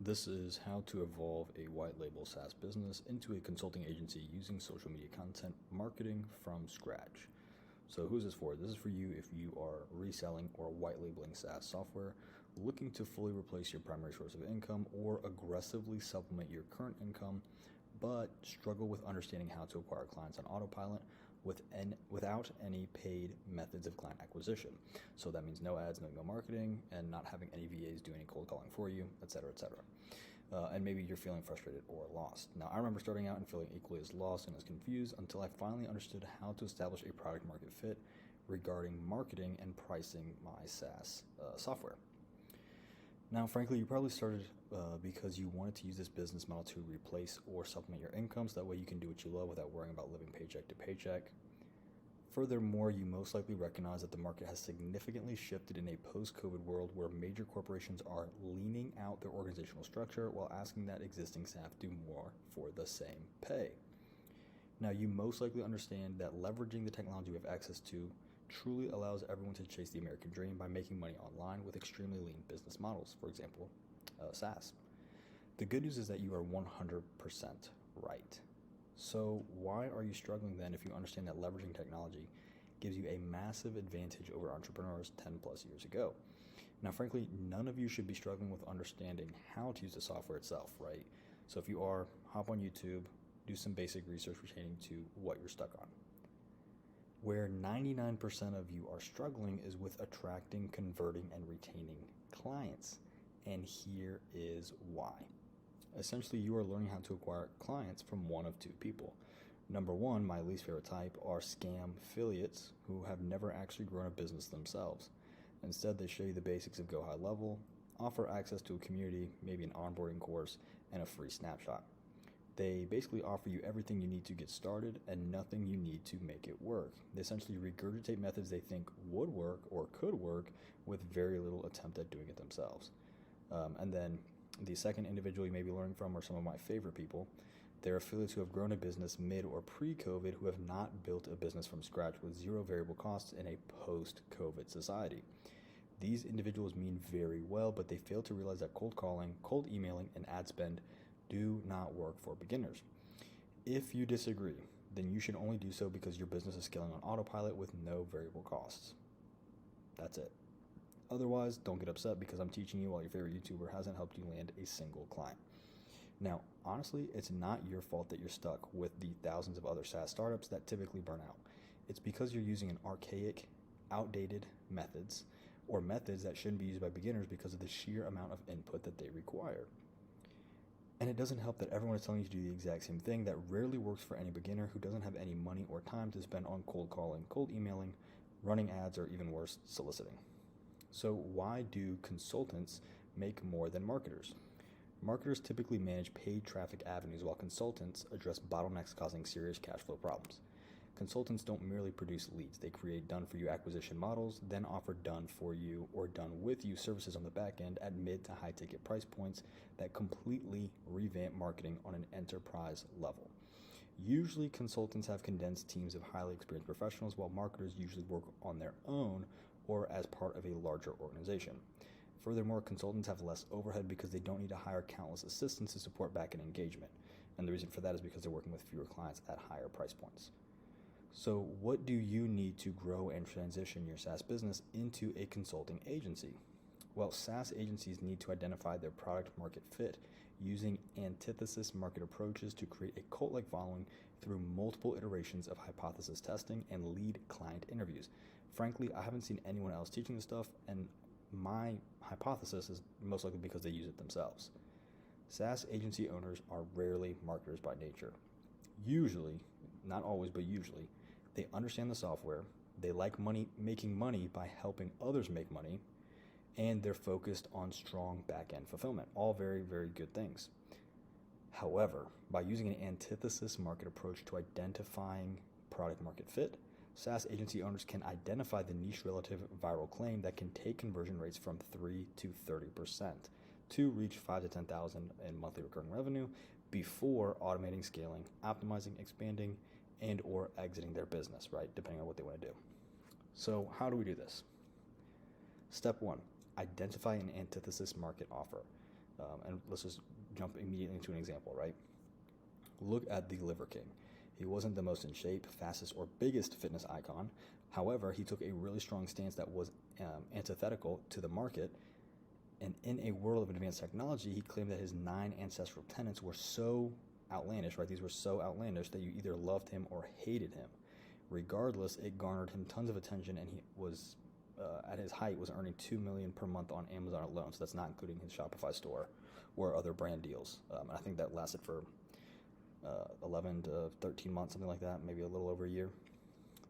This is how to evolve a white label SaaS business into a consulting agency using social media content marketing from scratch. So who is this for? This is for you if you are reselling or white labeling SaaS software, looking to fully replace your primary source of income or aggressively supplement your current income, but struggle with understanding how to acquire clients on autopilot without any paid methods of client acquisition. So that means no ads, no email marketing, and not having any VAs do any cold calling for you, etc., etc. And maybe you're feeling frustrated or lost. Now, I remember starting out and feeling equally as lost and as confused until I finally understood how to establish a product market fit regarding marketing and pricing my SaaS software. Now, frankly, you probably started because you wanted to use this business model to replace or supplement your income so that way you can do what you love without worrying about living paycheck to paycheck. Furthermore, you most likely recognize that the market has significantly shifted in a post-COVID world where major corporations are leaning out their organizational structure while asking that existing staff do more for the same pay. Now, you most likely understand that leveraging the technology we have access to truly allows everyone to chase the American dream by making money online with extremely lean business models, for example, SaaS. The good news is that you are 100% right. So why are you struggling then if you understand that leveraging technology gives you a massive advantage over entrepreneurs 10 plus years ago? Now, frankly, none of you should be struggling with understanding how to use the software itself, right? So if you are, hop on YouTube, do some basic research pertaining to what you're stuck on. Where 99% of you are struggling is with attracting, converting, and retaining clients. And here is why. Essentially, you are learning how to acquire clients from one of two people. Number one, my least favorite type, are scam affiliates who have never actually grown a business themselves. Instead, they show you the basics of Go High Level, offer access to a community, maybe an onboarding course, and a free snapshot. They basically offer you everything you need to get started and nothing you need to make it work. They essentially regurgitate methods they think would work or could work with very little attempt at doing it themselves. And then the second individual you may be learning from are some of my favorite people. They're affiliates who have grown a business mid or pre-COVID who have not built a business from scratch with zero variable costs in a post-COVID society. These individuals mean very well, but they fail to realize that cold calling, cold emailing, and ad spend do not work for beginners. If you disagree, then you should only do so because your business is scaling on autopilot with no variable costs. That's it. Otherwise, don't get upset because I'm teaching you while your favorite YouTuber hasn't helped you land a single client. Now, honestly, it's not your fault that you're stuck with the thousands of other SaaS startups that typically burn out. It's because you're using an archaic, outdated methods or methods that shouldn't be used by beginners because of the sheer amount of input that they require. And it doesn't help that everyone is telling you to do the exact same thing that rarely works for any beginner who doesn't have any money or time to spend on cold calling, cold emailing, running ads, or even worse, soliciting. So why do consultants make more than marketers? Marketers typically manage paid traffic avenues while consultants address bottlenecks causing serious cash flow problems. Consultants don't merely produce leads. They create done-for-you acquisition models, then offer done-for-you or done-with-you services on the back end at mid to high-ticket price points that completely revamp marketing on an enterprise level. Usually, consultants have condensed teams of highly experienced professionals, while marketers usually work on their own or as part of a larger organization. Furthermore, consultants have less overhead because they don't need to hire countless assistants to support back-end engagement. And the reason for that is because they're working with fewer clients at higher price points. So what do you need to grow and transition your SaaS business into a consulting agency? Well, SaaS agencies need to identify their product market fit using antithesis market approaches to create a cult-like following through multiple iterations of hypothesis testing and lead client interviews. Frankly, I haven't seen anyone else teaching this stuff, and my hypothesis is most likely because they use it themselves. SaaS agency owners are rarely marketers by nature. Usually, not always, but usually, they understand the software, they like making money by helping others make money, and they're focused on strong back-end fulfillment. All very, very good things. However, by using an antithesis market approach to identifying product market fit, SaaS agency owners can identify the niche relative viral claim that can take conversion rates from 3 to 30% to reach 5 to 10,000 in monthly recurring revenue before automating, scaling, optimizing, expanding, and or exiting their business, right? Depending on what they want to do. So how do we do this? Step 1, identify an antithesis market offer. And let's just jump immediately into an example, right? Look at the Liver King. He wasn't the most in shape, fastest, or biggest fitness icon. However, he took a really strong stance that was antithetical to the market. And in a world of advanced technology, he claimed that his 9 ancestral tenets were so outlandish, right? These were so outlandish that you either loved him or hated him. Regardless, it garnered him tons of attention, and he was, at his height, was earning $2 million per month on Amazon alone. So that's not including his Shopify store or other brand deals. And I think that lasted for 11 to 13 months, something like that, maybe a little over a year.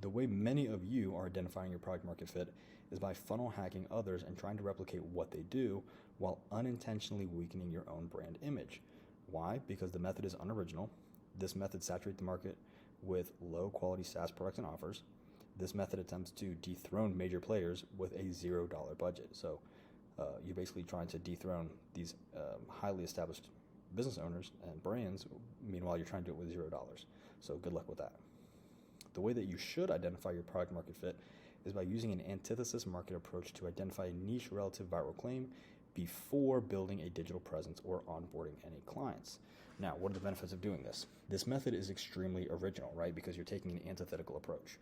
The way many of you are identifying your product market fit is by funnel hacking others and trying to replicate what they do while unintentionally weakening your own brand image. Why? Because the method is unoriginal. This method saturates the market with low quality SaaS products and offers. This method attempts to dethrone major players with a $0 budget. So you're basically trying to dethrone these highly established business owners and brands. Meanwhile, you're trying to do it with $0. So good luck with that. The way that you should identify your product market fit is by using an antithesis market approach to identify a niche relative viral claim before building a digital presence or onboarding any clients. Now, what are the benefits of doing this? This method is extremely original, right? Because you're taking an antithetical approach.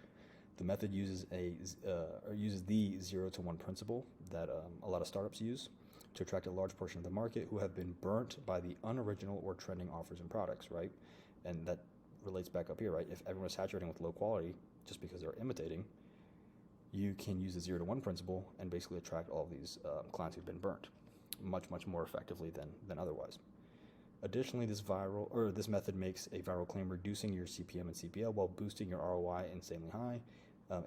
The method uses the 0 to 1 principle that a lot of startups use to attract a large portion of the market who have been burnt by the unoriginal or trending offers and products, right? And that relates back up here, right? If everyone is saturating with low quality just because they're imitating, you can use the 0 to 1 principle and basically attract all of these clients who've been burnt much more effectively than otherwise. Additionally, this method makes a viral claim reducing your CPM and CPL while boosting your ROI insanely high.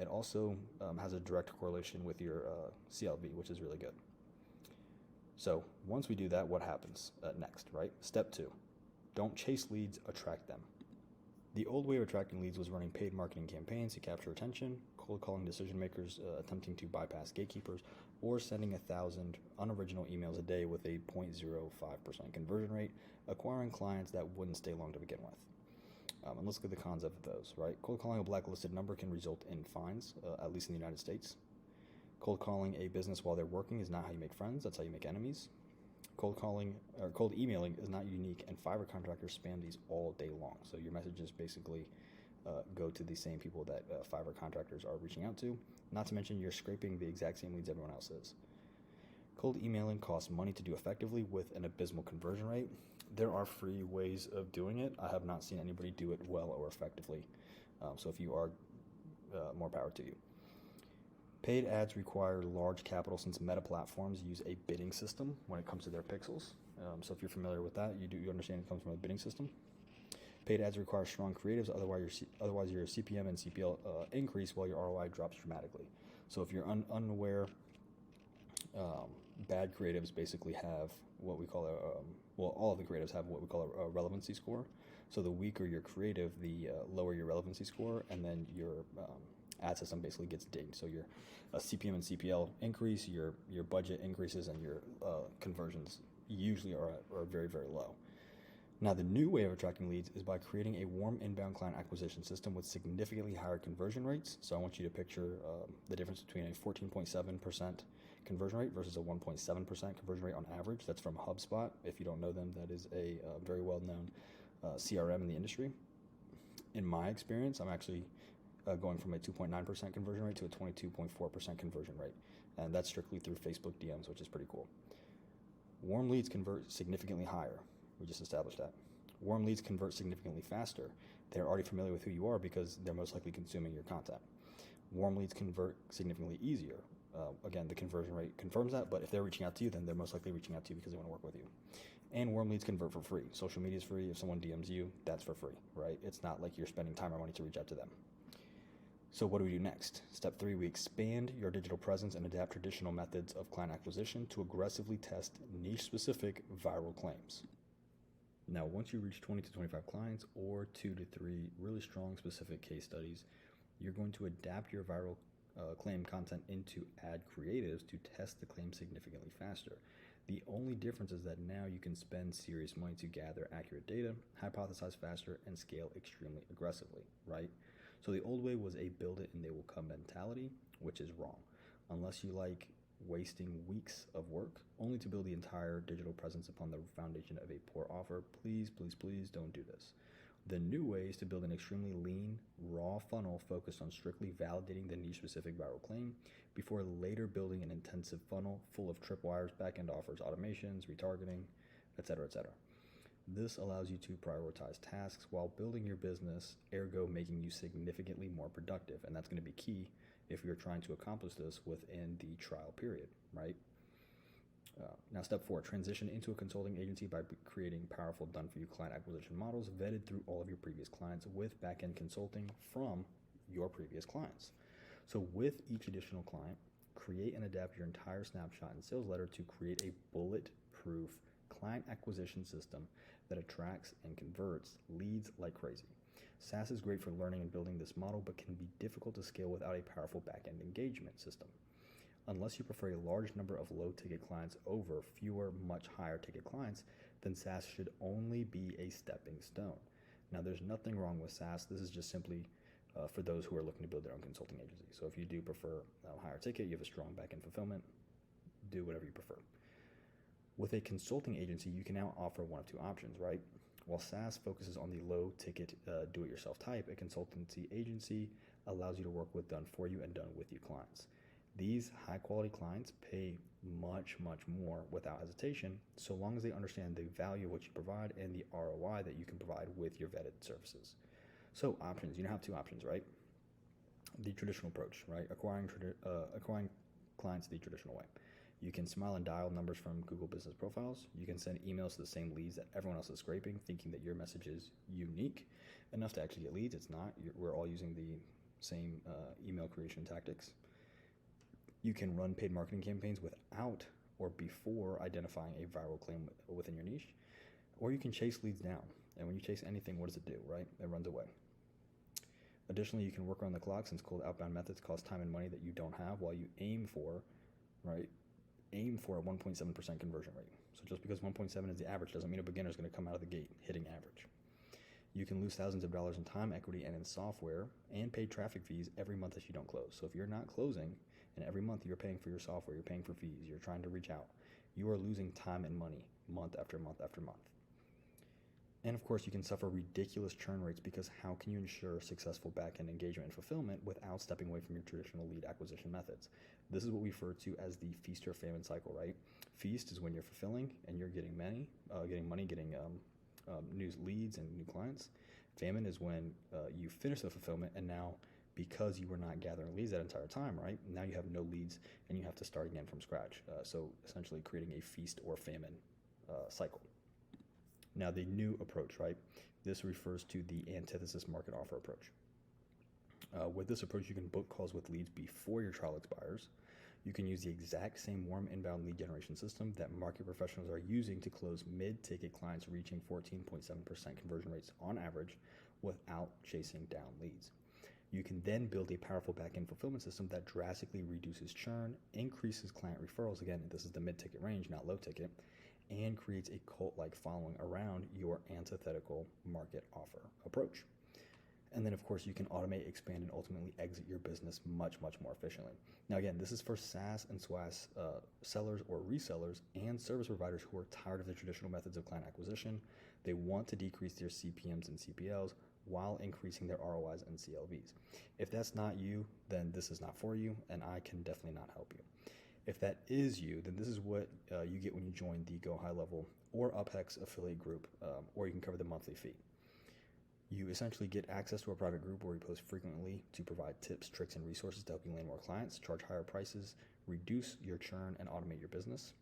It also has a direct correlation with your CLV, which is really good. So once we do that, what happens next, right? Step 2, don't chase leads, attract them. The old way of attracting leads was running paid marketing campaigns to capture attention, cold calling decision makers attempting to bypass gatekeepers, or sending 1,000 unoriginal emails a day with a 0.05% conversion rate, acquiring clients that wouldn't stay long to begin with. And let's look at the cons of those, right? Cold calling a blacklisted number can result in fines, at least in the United States. Cold calling a business while they're working is not how you make friends, that's how you make enemies. Cold emailing is not unique, and Fiverr contractors spam these all day long. So your messages basically go to the same people that Fiverr contractors are reaching out to. Not to mention you're scraping the exact same leads everyone else is. Cold emailing costs money to do effectively with an abysmal conversion rate. There are free ways of doing it. I have not seen anybody do it well or effectively. So if you are, more power to you. Paid ads require large capital since meta platforms use a bidding system when it comes to their pixels. So if you're familiar with that, you understand it comes from a bidding system. Paid ads require strong creatives, otherwise your CPM and CPL increase while your ROI drops dramatically. So if you're unaware, bad creatives basically have what we call all of the creatives have what we call a relevancy score. So the weaker your creative, the lower your relevancy score, and then your ad system basically gets dinged. So your CPM and CPL increase, your budget increases, and your conversions usually are very, very low. Now, the new way of attracting leads is by creating a warm inbound client acquisition system with significantly higher conversion rates. So I want you to picture the difference between a 14.7% conversion rate versus a 1.7% conversion rate on average. That's from HubSpot. If you don't know them, that is a very well-known CRM in the industry. In my experience, I'm actually going from a 2.9% conversion rate to a 22.4% conversion rate. And that's strictly through Facebook DMs, which is pretty cool. Warm leads convert significantly higher. We just established that. Warm leads convert significantly faster. They're already familiar with who you are because they're most likely consuming your content. Warm leads convert significantly easier. Again, the conversion rate confirms that, but if they're reaching out to you, then they're most likely reaching out to you because they want to work with you. And warm leads convert for free. Social media is free. If someone DMs you, that's for free, right? It's not like you're spending time or money to reach out to them. So what do we do next? Step 3, we expand your digital presence and adapt traditional methods of client acquisition to aggressively test niche-specific viral claims. Now, once you reach 20 to 25 clients or 2 to 3 really strong specific case studies, you're going to adapt your viral claim content into ad creatives to test the claim significantly faster. The only difference is that now you can spend serious money to gather accurate data, hypothesize faster, and scale extremely aggressively, right? So the old way was a build it and they will come mentality, which is wrong. Unless you like wasting weeks of work only to build the entire digital presence upon the foundation of a poor offer. Please, please, please don't do this. The new way is to build an extremely lean, raw funnel focused on strictly validating the niche-specific viral claim before later building an intensive funnel full of tripwires, back-end offers, automations, retargeting, etc., etc. This allows you to prioritize tasks while building your business, ergo making you significantly more productive. And that's going to be key if you're trying to accomplish this within the trial period, right? Now, step 4, transition into a consulting agency by creating powerful done-for-you client acquisition models vetted through all of your previous clients with back-end consulting from your previous clients. So with each additional client, create and adapt your entire snapshot and sales letter to create a bulletproof client acquisition system that attracts and converts leads like crazy. SaaS is great for learning and building this model, but can be difficult to scale without a powerful back-end engagement system. Unless you prefer a large number of low-ticket clients over fewer, much higher-ticket clients, then SaaS should only be a stepping stone. Now, there's nothing wrong with SaaS. This is just simply for those who are looking to build their own consulting agency. So if you do prefer higher ticket, you have a strong back-end fulfillment, do whatever you prefer. With a consulting agency, you can now offer one of two options, right? While SaaS focuses on the low-ticket do-it-yourself type, a consultancy agency allows you to work with done-for-you and done-with-you clients. These high-quality clients pay much, much more without hesitation, so long as they understand the value of what you provide and the ROI that you can provide with your vetted services. So options, you now have two options, right? The traditional approach, right? Acquiring clients the traditional way. You can smile and dial numbers from Google business profiles. You can send emails to the same leads that everyone else is scraping, thinking that your message is unique enough to actually get leads. It's not. We're all using the same email creation tactics. You can run paid marketing campaigns without or before identifying a viral claim within your niche, or you can chase leads down. And when you chase anything, what does it do, right? It runs away. Additionally, you can work around the clock since cold outbound methods cost time and money that you don't have while you aim for, right? Aim for a 1.7% conversion rate. So just because 1.7 is the average doesn't mean a beginner is going to come out of the gate hitting average. You can lose thousands of dollars in time, equity, and in software and paid traffic fees every month if you don't close. So if you're not closing, and every month you're paying for your software, you're paying for fees, you're trying to reach out, you are losing time and money month after month after month. And of course, you can suffer ridiculous churn rates because how can you ensure successful back-end engagement and fulfillment without stepping away from your traditional lead acquisition methods? This is what we refer to as the feast or famine cycle, right? Feast is when you're fulfilling and you're getting money, getting new leads and new clients. Famine is when you finish the fulfillment and now because you were not gathering leads that entire time, right? Now you have no leads and you have to start again from scratch. So essentially creating a feast or famine cycle. Now the new approach, right? This refers to the antithesis market offer approach. With this approach, you can book calls with leads before your trial expires. You can use the exact same warm inbound lead generation system that market professionals are using to close mid-ticket clients reaching 14.7% conversion rates on average without chasing down leads. You can then build a powerful back-end fulfillment system that drastically reduces churn, increases client referrals, again, this is the mid-ticket range, not low-ticket, and creates a cult-like following around your antithetical market offer approach. And then, of course, you can automate, expand, and ultimately exit your business much, much more efficiently. Now, again, this is for SaaS and SaaS sellers or resellers and service providers who are tired of the traditional methods of client acquisition. They want to decrease their CPMs and CPLs while increasing their ROIs and CLVs. If that's not you, then this is not for you, and I can definitely not help you. If that is you, then this is what you get when you join the Go High Level or UpHex affiliate group, or you can cover the monthly fee. You essentially get access to a private group where we post frequently to provide tips, tricks, and resources to help you land more clients, charge higher prices, reduce your churn, and automate your business.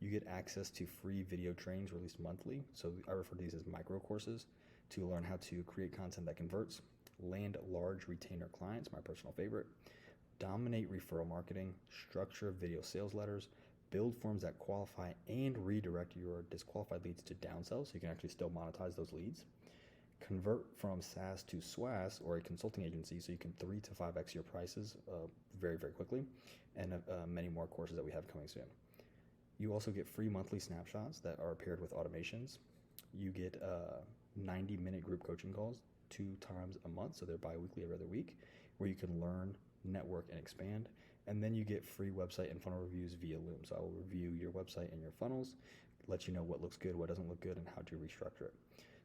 You get access to free video trainings released monthly. So I refer to these as micro courses to learn how to create content that converts, land large retainer clients, my personal favorite, dominate referral marketing, structure video sales letters, build forms that qualify and redirect your disqualified leads to downsells so you can actually still monetize those leads, convert from SaaS to SaaS or a consulting agency so you can 3 to 5x your prices very, very quickly, and many more courses that we have coming soon. You also get free monthly snapshots that are paired with automations. You get 90-minute group coaching calls 2 times a month, so they're bi-weekly every other week, where you can learn, network, and expand. And then you get free website and funnel reviews via Loom. So I will review your website and your funnels, let you know what looks good, what doesn't look good, and how to restructure it.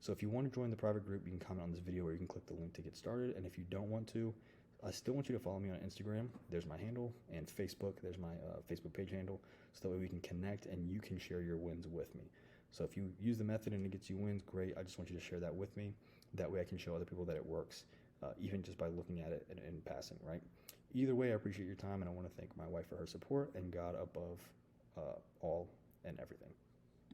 So if you want to join the private group, you can comment on this video or you can click the link to get started. And if you don't want to, I still want you to follow me on Instagram. There's my handle, and Facebook. There's my Facebook page handle. So that way we can connect and you can share your wins with me. So if you use the method and it gets you wins, great. I just want you to share that with me. That way I can show other people that it works, even just by looking at it in passing, right? Either way, I appreciate your time, and I want to thank my wife for her support and God above all and everything.